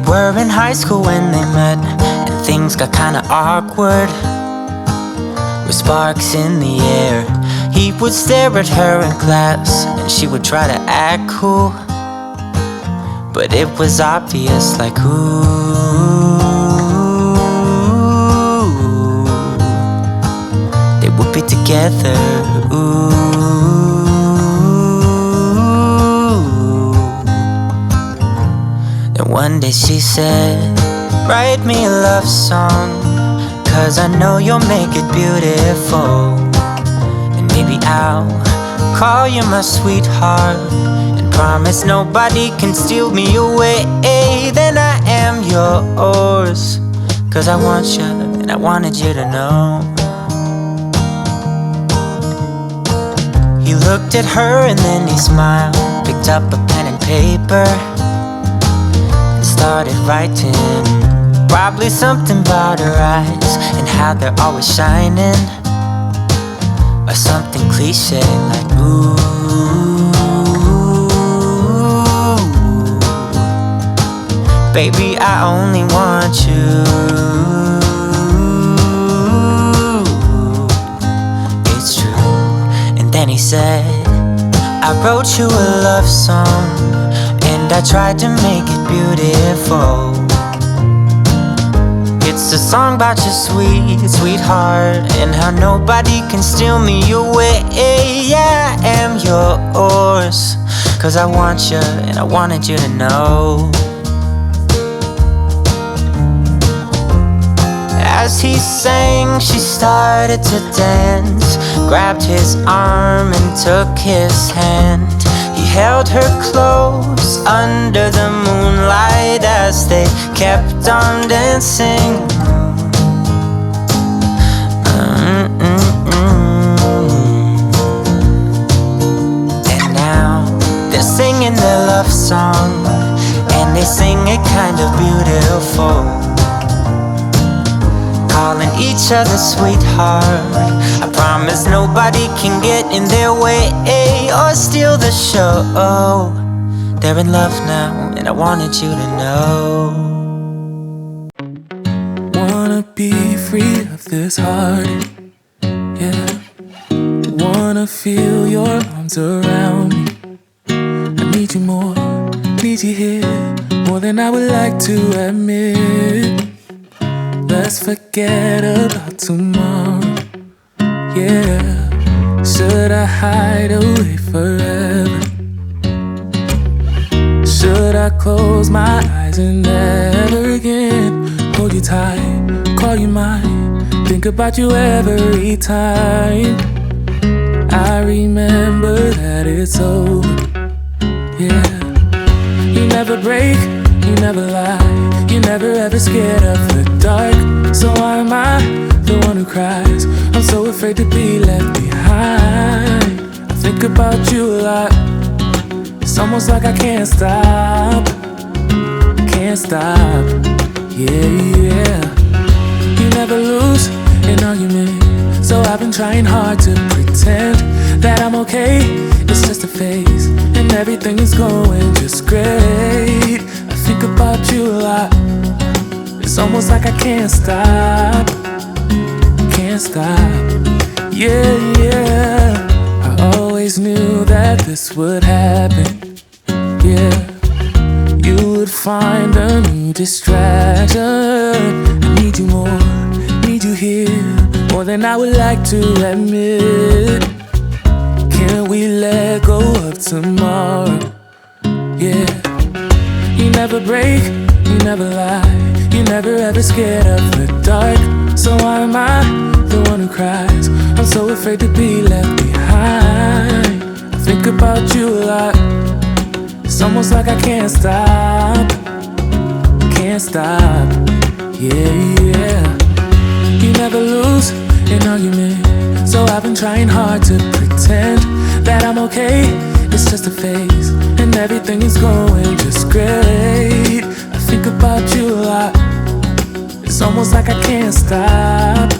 were in high school when they met, and things got kinda awkward. With sparks in the air, he would stare at her in class, and she would try to act cool. But it was obvious, like, ooh, they would be together, ooh. Then one day she said, write me a love song, 'cause I know you'll make it beautiful. And maybe I'll call you my sweetheart, and promise nobody can steal me away. Then I am yours, 'cause I want you, and I wanted you to know. He looked at her and then he smiled, picked up a pen and paper, and started writing. Probably something about her eyes and how they're always shining, or something cliche like, ooh, baby, I only want you. It's true. And then he said, I wrote you a love song, and I tried to make it beautiful. It's a song about your sweet, sweetheart, and how nobody can steal me away. Yeah, I am yours, 'cause I want you, and I wanted you to know. As he sang, she started to dance, grabbed his arm and took his hand. He held her close under the moonlight as they kept on dancing. And now they're singing their love song, and they sing it kind of beautiful, calling each other sweetheart. I promise nobody can get in their way or steal the show. They're in love now, and I wanted you to know. Wanna be free of this heart, yeah. Wanna feel your arms around me. I need you more, need you here, more than I would like to admit. Let's forget about tomorrow, yeah. Should I hide away forever? Should I close my eyes and never again hold you tight, call you mine, think about you every time? I remember that it's over, yeah. You never break, you never lie, you're never ever scared of the dark. So why am I the one who cries? I'm so afraid to be left behind. I think about you a lot, it's almost like I can't stop, can't stop, yeah, yeah. You never lose an argument, so I've been trying hard to pretend that I'm okay. It's just a phase, and everything is going just great. I think about you a lot, it's almost like I can't stop, can't stop, yeah, yeah. I always knew that this would happen, yeah. You would find a new distraction. I need you more, need you here, more than I would like to admit. Can we let go of tomorrow, yeah. You never break, you never lie, you're never ever scared of the dark. So why am I the one who cries? I'm so afraid to be left behind. I think about you a lot, it's almost like I can't stop, can't stop, yeah, yeah. You never lose an argument, so I've been trying hard to pretend that I'm okay. It's just a phase, and everything is going just great. I think about you a lot, it's almost like I can't stop,